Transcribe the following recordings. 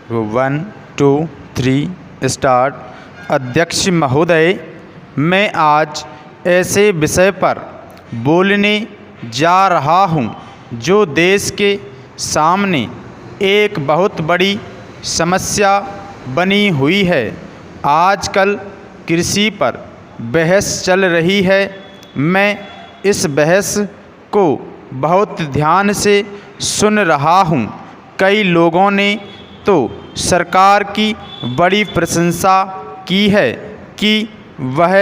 1 2 3 start. अध्यक्ष महोदय, मैं आज ऐसे विषय पर बोलने जा रहा हूं जो देश के सामने एक बहुत बड़ी समस्या बनी हुई है। आजकल कृषि पर बहस चल रही है। मैं इस बहस को बहुत ध्यान से सुन रहा हूं। कई लोगों ने तो सरकार की बड़ी प्रशंसा की है कि वह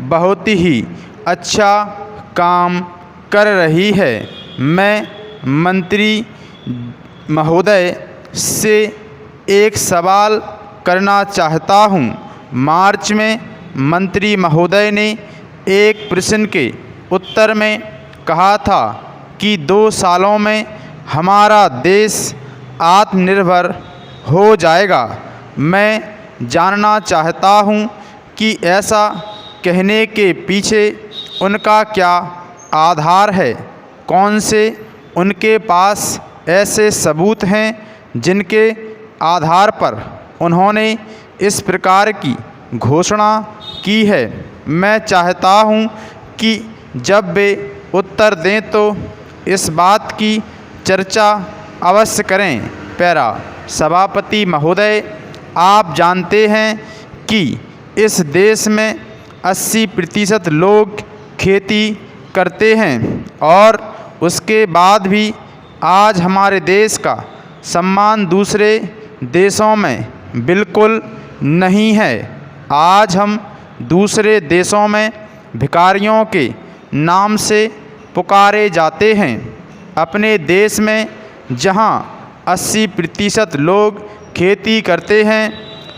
बहुत ही अच्छा काम कर रही है। मैं मंत्री महोदय से एक सवाल करना चाहता हूं। मार्च में मंत्री महोदय ने एक प्रश्न के उत्तर में कहा था कि 2 सालों में हमारा देश आत्मनिर्भर हो जाएगा। मैं जानना चाहता हूं कि ऐसा कहने के पीछे उनका क्या आधार है। कौन से उनके पास ऐसे सबूत हैं जिनके आधार पर उन्होंने इस प्रकार की घोषणा की है। मैं चाहता हूं कि जब वे उत्तर दें तो इस बात की चर्चा अवश्य करें। पैरा। सभापति महोदय, आप जानते हैं कि इस देश में 80% लोग खेती करते हैं और उसके बाद भी आज हमारे देश का सम्मान दूसरे देशों में बिल्कुल नहीं है। आज हम दूसरे देशों में भिखारियों के नाम से पुकारे जाते हैं। अपने देश में जहां 80% लोग खेती करते हैं,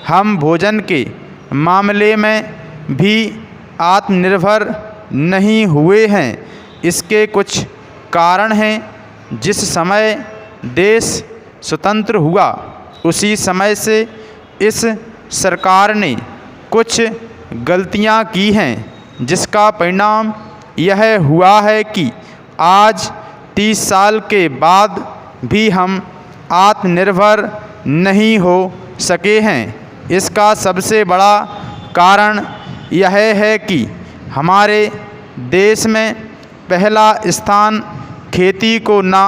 हम भोजन के मामले में भी आत्मनिर्भर नहीं हुए हैं। इसके कुछ कारण हैं। जिस समय देश स्वतंत्र हुआ उसी समय से इस सरकार ने कुछ गलतियां की हैं, जिसका परिणाम यह हुआ है कि आज 30 साल के बाद भी हम आत्मनिर्भर नहीं हो सके हैं। इसका सबसे बड़ा कारण यह है कि हमारे देश में पहला स्थान खेती को न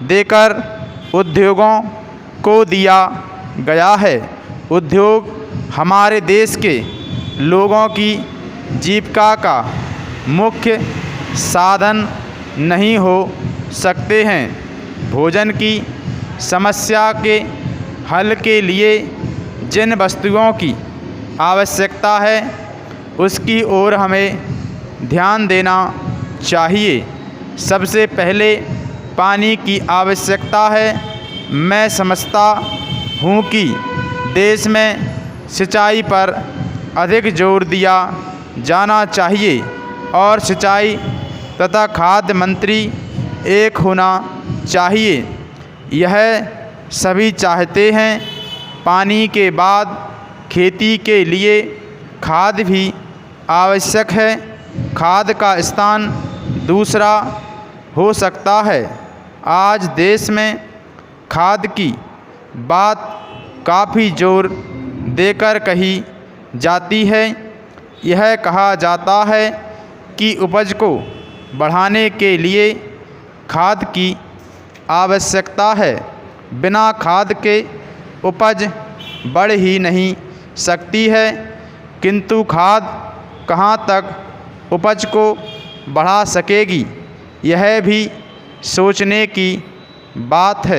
देकर उद्योगों को दिया गया है। उद्योग हमारे देश के लोगों की जीविका का मुख्य साधन नहीं हो सकते हैं। भोजन की समस्या के हल के लिए जिन वस्तुओं की आवश्यकता है उसकी ओर हमें ध्यान देना चाहिए। सबसे पहले पानी की आवश्यकता है। मैं समझता हूँ कि देश में सिंचाई पर अधिक जोर दिया जाना चाहिए और सिंचाई तथा खाद्य मंत्री एक होना चाहिए। यह सभी चाहते हैं। पानी के बाद खेती के लिए खाद भी आवश्यक है। खाद का स्थान दूसरा हो सकता है। आज देश में खाद की बात काफ़ी जोर देकर कही जाती है। यह कहा जाता है कि उपज को बढ़ाने के लिए खाद की आवश्यकता है। बिना खाद के उपज बढ़ ही नहीं सकती है। किंतु खाद कहाँ तक उपज को बढ़ा सकेगी, यह भी सोचने की बात है।